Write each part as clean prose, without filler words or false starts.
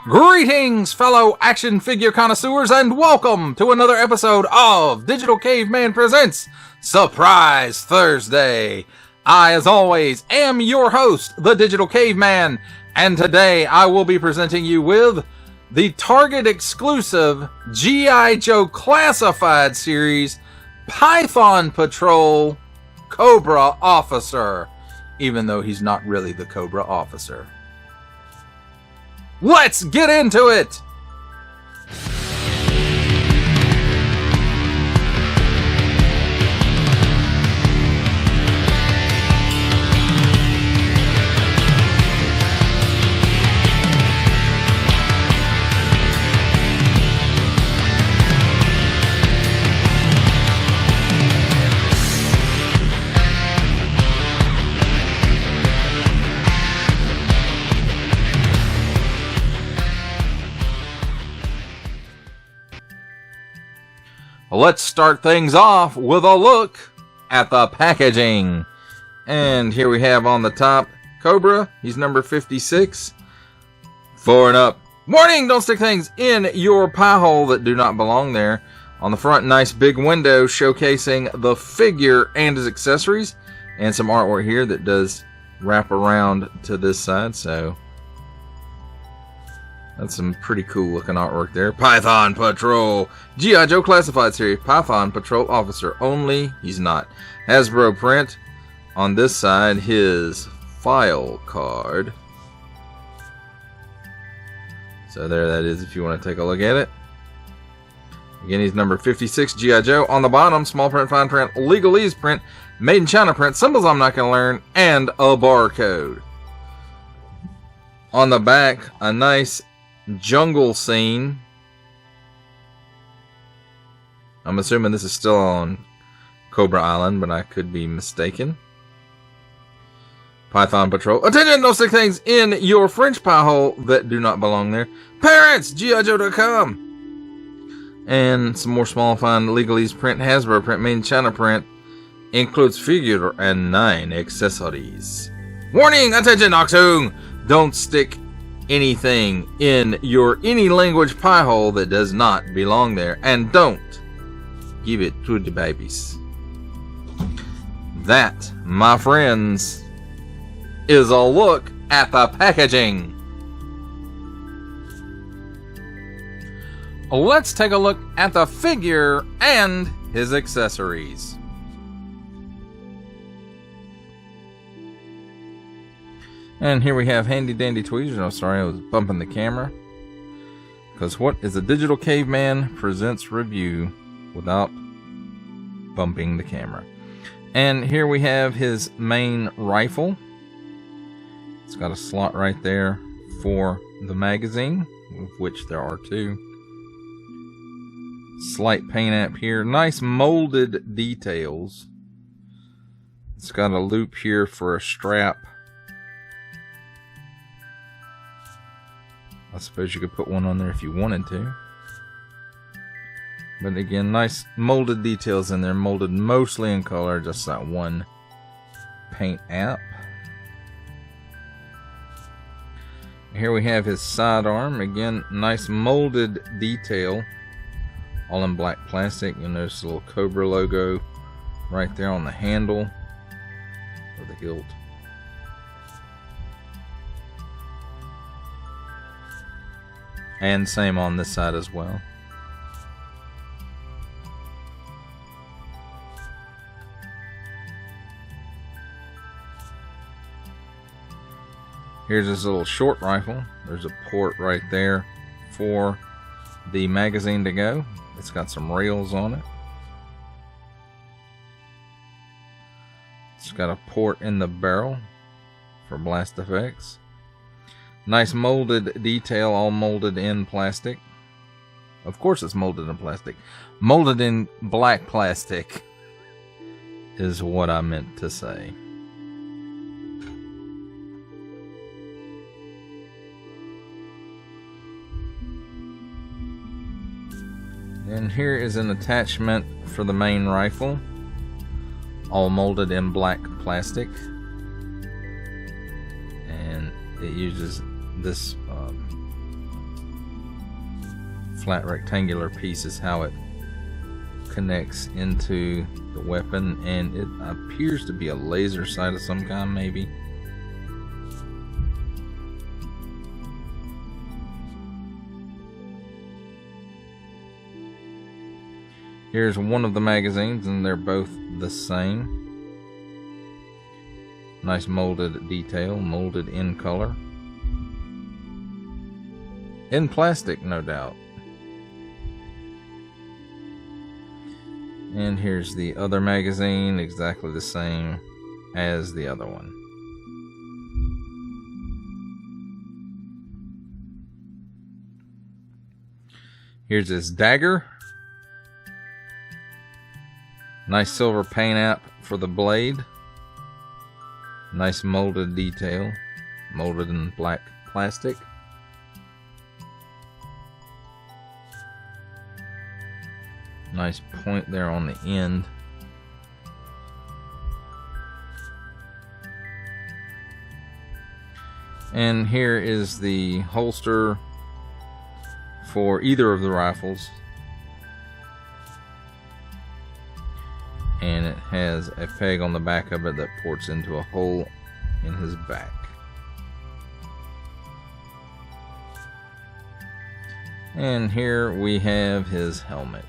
Greetings, fellow action figure connoisseurs, and welcome to another episode of Digital Caveman Presents Surprise Thursday. I, as always, am your host, the Digital Caveman, and today I will be presenting you with the Target exclusive G.I. Joe Classified series Python Patrol Cobra Officer, even though he's not really the Cobra Officer. Let's get into it! Let's start things off with a look at the packaging. And here we have on the top, Cobra. He's number 56. 4 and up. Warning, don't stick things in your pie hole that do not belong there. On the front, nice big window showcasing the figure and his accessories. And some artwork here that does wrap around to this side, so that's some pretty cool looking artwork there. Python Patrol. G.I. Joe Classified series. Python Patrol Officer. Only he's not. Hasbro print. On this side, his file card. So there that is if you want to take a look at it. Again, he's number 56, G.I. Joe. On the bottom, small print, fine print, legalese print, made in China print, symbols I'm not going to learn, and a barcode. On the back, a nice jungle scene. I'm assuming this is still on Cobra Island, but I could be mistaken. Python Patrol. Attention, don't stick things in your French pie hole that do not belong there. Parents, GIJoe.com. And some more small fine legalese print, Hasbro print, made in China print. Includes figure and 9 accessories. Warning, attention, Oxung. Don't stick anything in your any language pie hole that does not belong there, and don't give it to the babies. That, my friends, is a look at the packaging. Let's take a look at the figure and his accessories. And here we have handy dandy tweezers. Oh, sorry, I was bumping the camera. Because what is a Digital Caveman Presents review without bumping the camera? And here we have his main rifle. It's got a slot right there for the magazine, of which there are 2. Slight paint app here. Nice molded details. It's got a loop here for a strap. I suppose you could put one on there if you wanted to. But again, nice molded details in there. Molded mostly in color, just that one paint app. Here we have his sidearm. Again, nice molded detail. All in black plastic. You'll notice the little Cobra logo right there on the handle or the hilt. And same on this side as well. Here's his little short rifle. There's a port right there for the magazine to go. It's got some rails on it. It's got a port in the barrel for blast effects. Nice molded detail, all molded in plastic. Of course it's molded in plastic. Molded in black plastic is what I meant to say. And here is an attachment for the main rifle. All molded in black plastic. And it uses this flat rectangular piece is how it connects into the weapon, and it appears to be a laser sight of some kind, maybe. Here's one of the magazines, and they're both the same. Nice molded detail, molded in color. In plastic, no doubt. And here's the other magazine, exactly the same as the other one. Here's his dagger. Nice silver paint app for the blade. Nice molded detail, molded in black plastic. Nice point there on the end. And here is the holster for either of the rifles. And it has a peg on the back of it that ports into a hole in his back. And here we have his helmet.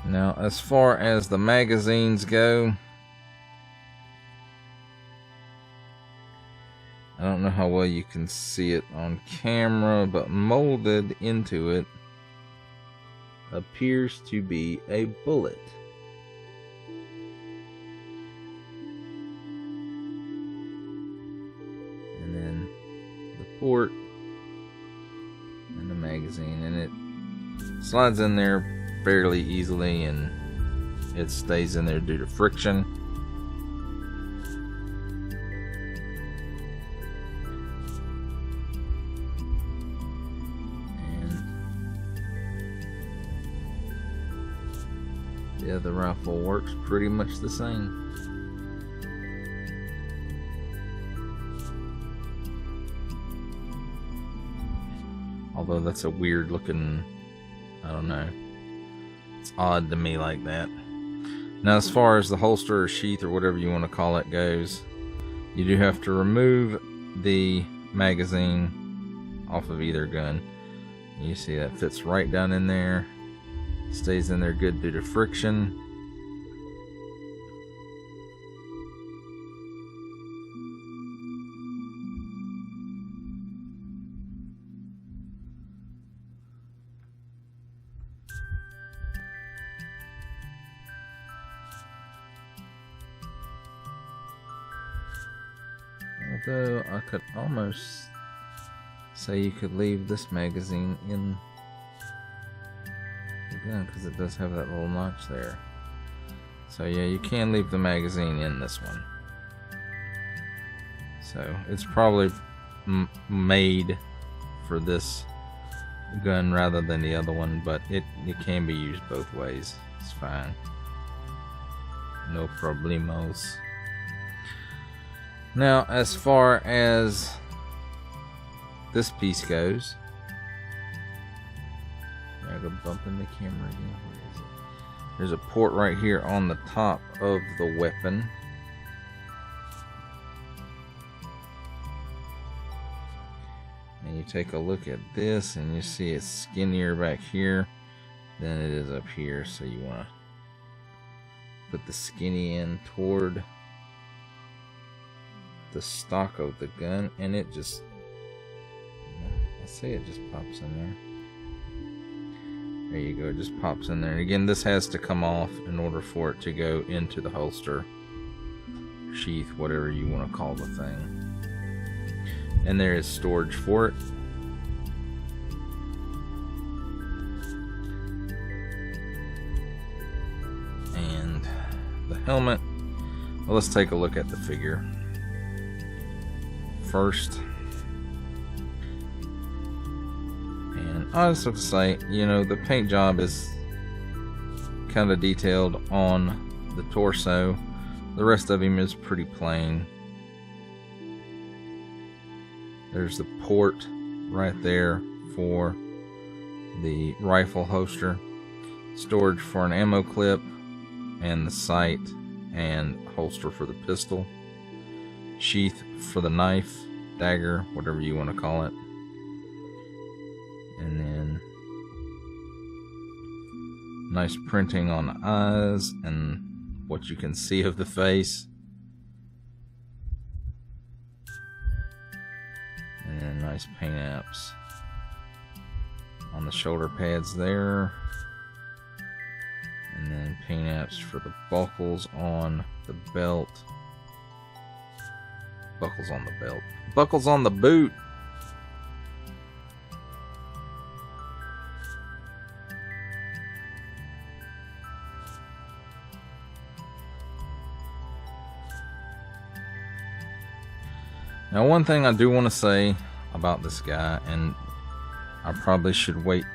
Now, as far as the magazines go, I don't know how well you can see it on camera, but molded into it appears to be a bullet. And then the port and the magazine, and it slides in there fairly easily, and it stays in there due to friction. Yeah, the rifle works pretty much the same. Although that's a weird looking, I don't know. It's odd to me like that. Now, as far as the holster or sheath or whatever you want to call it goes, you do have to remove the magazine off of either gun. You see that fits right down in there. Stays in there good due to friction. Although I could almost say you could leave this magazine in gun because it does have that little notch there. So yeah, you can leave the magazine in this one. So it's probably made for this gun rather than the other one, but it can be used both ways. It's fine. No problemos. Now, as far as this piece goes, I go bumping the camera again. Where is it? There's a port right here on the top of the weapon. And you take a look at this and you see it's skinnier back here than it is up here. So you want to put the skinny end toward the stock of the gun, and it just, I say it just pops in there. There you go, it just pops in there. And again, this has to come off in order for it to go into the holster, sheath, whatever you want to call the thing. And there is storage for it. And the helmet, well, let's take a look at the figure first. I just have to say, you know, the paint job is kind of detailed on the torso, The rest of him is pretty plain. There's the port right there for the rifle holster, storage for an ammo clip, and the sight and holster for the pistol, sheath for the knife, dagger, whatever you want to call it, and then nice printing on the eyes and what you can see of the face, and nice paint apps on the shoulder pads there, and then paint apps for the buckles on the belt, buckles on the belt, buckles on the boot. Now, one thing I do want to say about this guy, and I probably should wait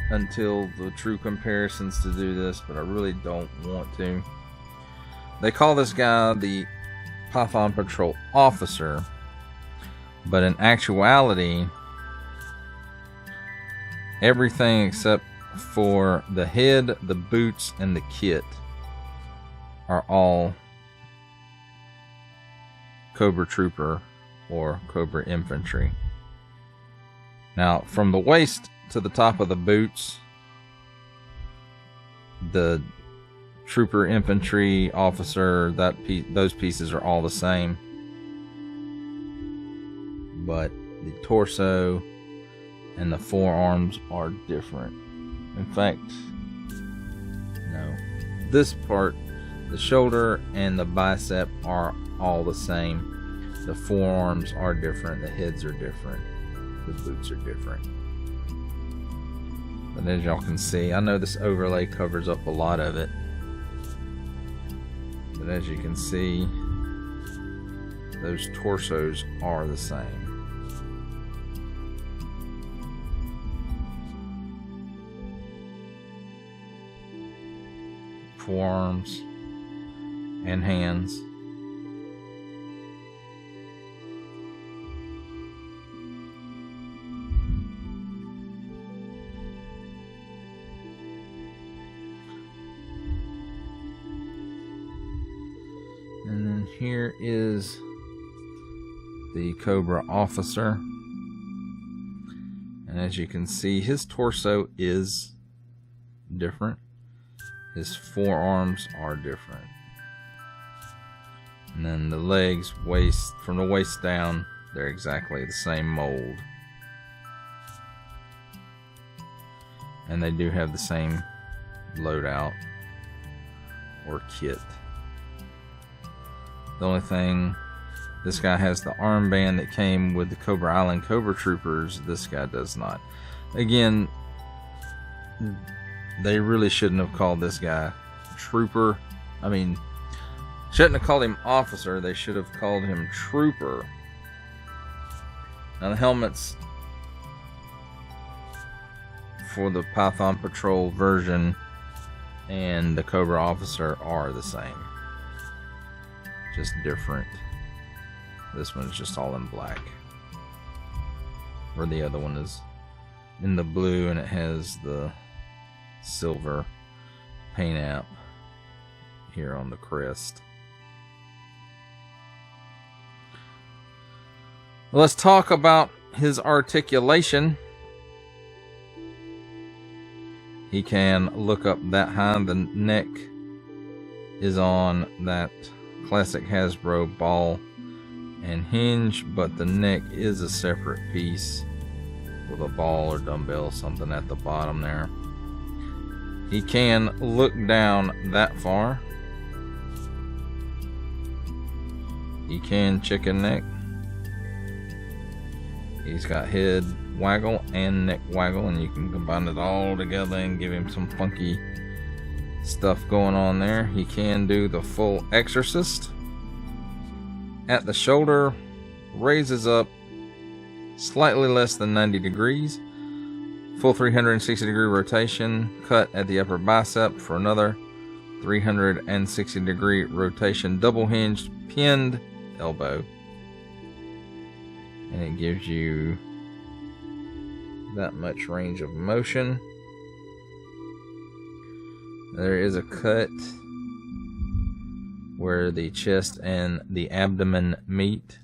until the true comparisons to do this, but I really don't want to. They call this guy the Python Patrol Officer, but in actuality, everything except for the head, the boots, and the kit are all Cobra Trooper or Cobra Infantry. Now, from the waist to the top of the boots, the Trooper Infantry Officer, those pieces are all the same, but the torso and the forearms are different. In fact, no, this part, the shoulder and the bicep, are all the same. The forearms are different, the heads are different, the boots are different. But as y'all can see, I know this overlay covers up a lot of it, but as you can see, those torsos are the same. Forearms and hands. And then here is the Cobra Officer. And as you can see, his torso is different. His forearms are different. And then the legs, waist, from the waist down, they're exactly the same mold. And they do have the same loadout or kit. The only thing, this guy has the armband that came with the Cobra Island Cobra Troopers. This guy does not. Again, they really shouldn't have called this guy Trooper. I mean, shouldn't have called him Officer. They should have called him Trooper. Now, the helmets for the Python Patrol version and the Cobra Officer are the same, just different. This one's just all in black, where the other one is in the blue and it has the silver paint app here on the crest. Let's talk about his articulation. He can look up that high. The neck is on that classic Hasbro ball and hinge, but the neck is a separate piece with a ball or dumbbell, something at the bottom there. He can look down that far. He can chicken neck. He's got head waggle and neck waggle, and you can combine it all together and give him some funky stuff going on there. He can do the full exorcist. At the shoulder, raises up slightly less than 90 degrees. Full 360 degree rotation. Cut at the upper bicep for another 360-degree rotation, double-hinged, pinned elbow. And it gives you that much range of motion. There is a cut where the chest and the abdomen meet,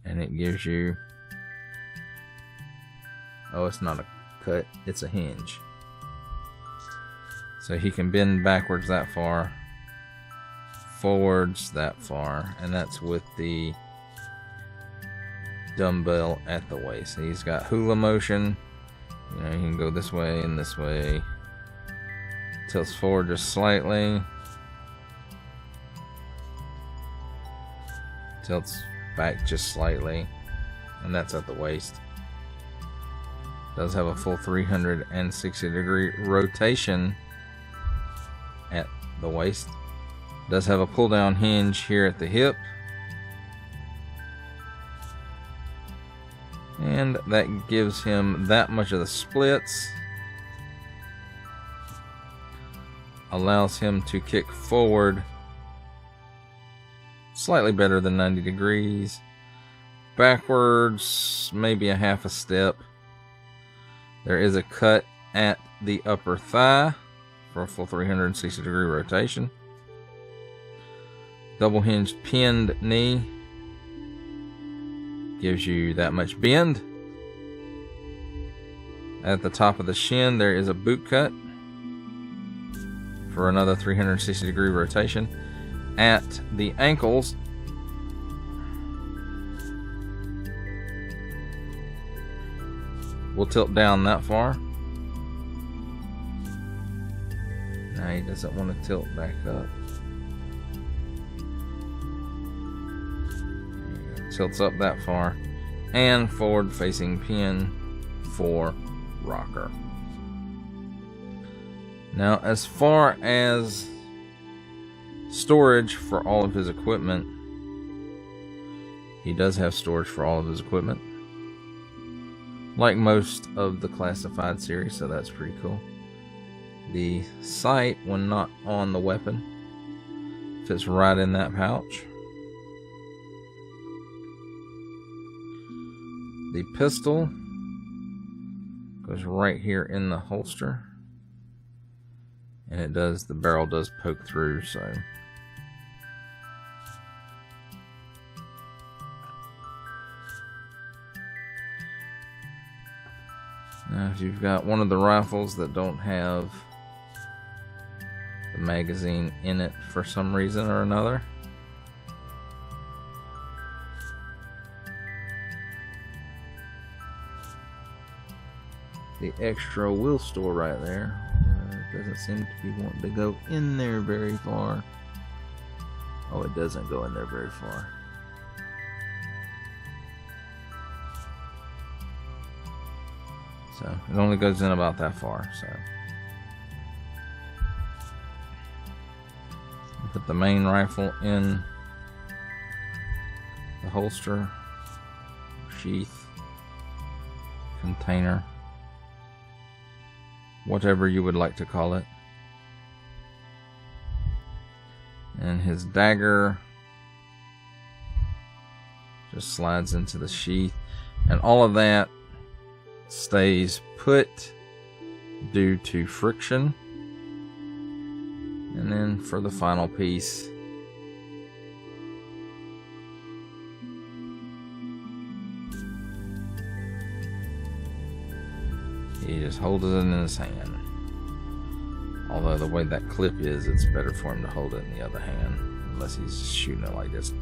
and it gives you, oh, it's not a cut, it's a hinge. So he can bend backwards that far, forwards that far, and that's with the dumbbell at the waist. So he's got hula motion. You know, he can go this way and this way. Tilts forward just slightly. Tilts back just slightly. And that's at the waist. Does have a full 360-degree rotation at the waist. Does have a pull-down hinge here at the hip. And that gives him that much of the splits. Allows him to kick forward slightly better than 90 degrees. Backwards, maybe a half a step. There is a cut at the upper thigh for a full 360-degree rotation. Double hinged pinned knee. Gives you that much bend. At the top of the shin, there is a boot cut for another 360-degree rotation. At the ankles, we'll tilt down that far. Now he doesn't want to tilt back up. Tilts up that far, and forward facing pin for rocker. Now, as far as storage for all of his equipment, he does have storage for all of his equipment, like most of the classified series, so that's pretty cool. The sight, when not on the weapon, fits right in that pouch. The pistol goes right here in the holster, and it does, the barrel does poke through, so now if you've got one of the rifles that don't have the magazine in it for some reason or another, the extra will store right there. Doesn't seem to be wanting to go in there very far. Oh, it doesn't go in there very far. So it only goes in about that far. So put the main rifle in the holster, sheath, container, whatever you would like to call it. And his dagger just slides into the sheath, and all of that stays put due to friction. And then for the final piece, he just holds it in his hand. Although the way that clip is, it's better for him to hold it in the other hand, unless he's shooting it like this.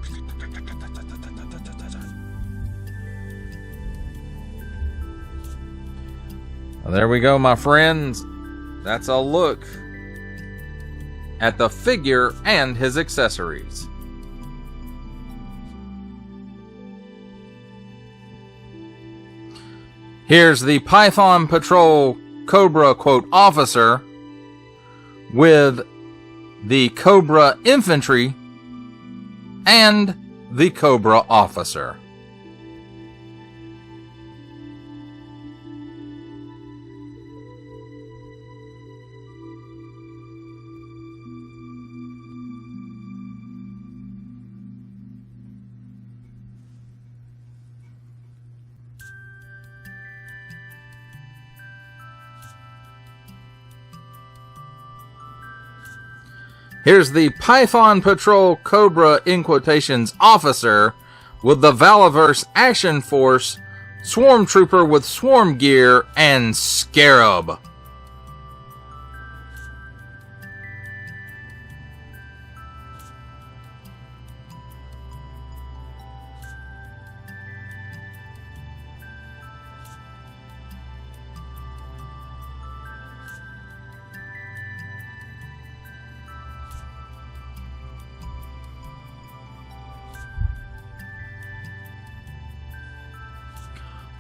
Well, there we go, my friends. That's a look at the figure and his accessories. Here's the Python Patrol Cobra, quote, officer with the Cobra infantry and the Cobra officer. Here's the Python Patrol Cobra, in quotations, officer with the Valaverse Action Force, Swarm Trooper with Swarm Gear, and Scarab.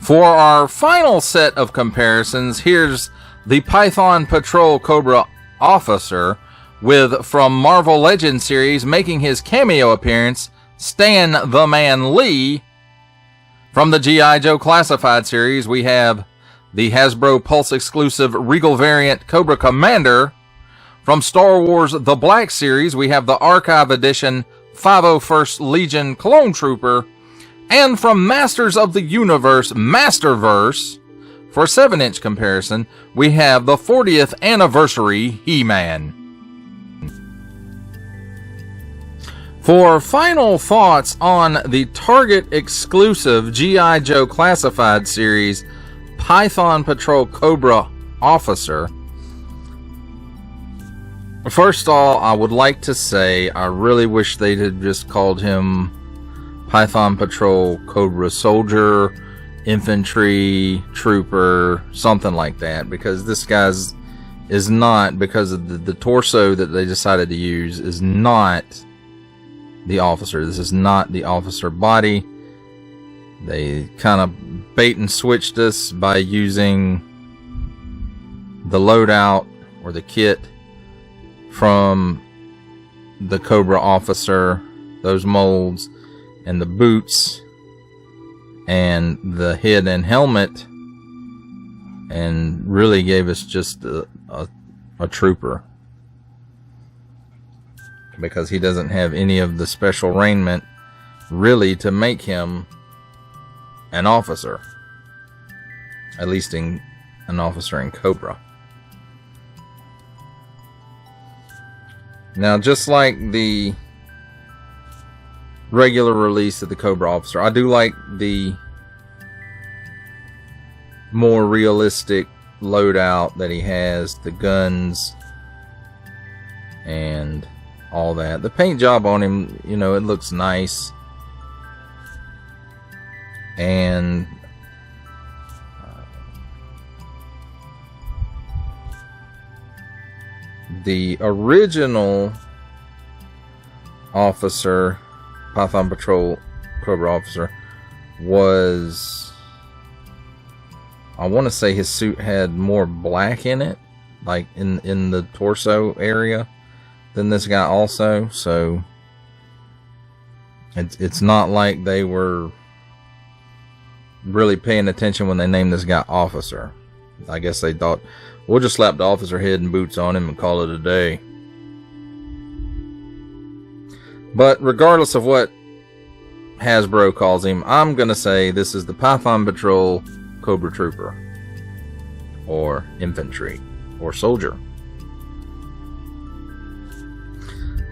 For our final set of comparisons, here's the Python Patrol Cobra officer with, from Marvel Legends series, making his cameo appearance, Stan the Man Lee. From the G.I. Joe Classified series, we have the Hasbro Pulse exclusive Regal variant Cobra Commander. From Star Wars The Black Series, we have the Archive Edition 501st Legion Clone Trooper. And from Masters of the Universe Masterverse, for 7-inch comparison, we have the 40th Anniversary He-Man. For final thoughts on the Target exclusive G.I. Joe Classified series Python Patrol Cobra Officer, first of all, I would like to say I really wish they had just called him Python Patrol Cobra Soldier, Infantry, Trooper, something like that, because this guy's is not, because of the torso that they decided to use is not the officer. This is not the officer body. They kind of bait and switched us by using the loadout or the kit from the Cobra officer, those molds, and the boots and the head and helmet, and really gave us just a trooper, because he doesn't have any of the special raiment really to make him an officer, at least an officer in Cobra. Now, just like the regular release of the Cobra officer, I do like the more realistic loadout that he has, the guns and all that. The paint job on him, you know, it looks nice. And the original officer, Python Patrol Cobra officer, was, I want to say his suit had more black in it, like in the torso area, than this guy also. So it's not like they were really paying attention when they named this guy officer. I guess they thought, we'll just slap the officer head and boots on him and call it a day. But regardless of what Hasbro calls him, I'm going to say this is the Python Patrol Cobra Trooper, or Infantry, or Soldier.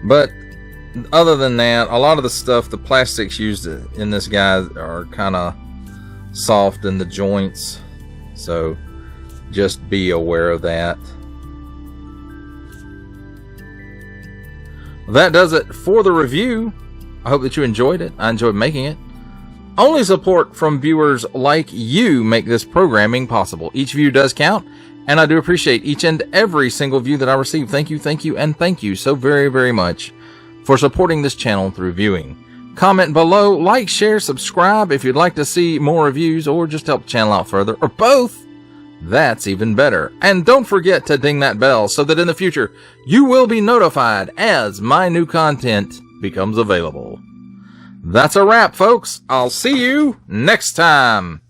But other than that, a lot of the stuff, the plastics used in this guy are kind of soft in the joints, so just be aware of that. That does it for the review. I hope that you enjoyed it. I enjoyed making it. Only support from viewers like you make this programming possible. Each view does count, and I do appreciate each and every single view that I receive. Thank you, and thank you so very, very much for supporting this channel through viewing. Comment below, like, share, subscribe if you'd like to see more reviews, or just help the channel out further, or both. That's even better. And don't forget to ding that bell so that in the future you will be notified as my new content becomes available. That's a wrap, folks. I'll see you next time.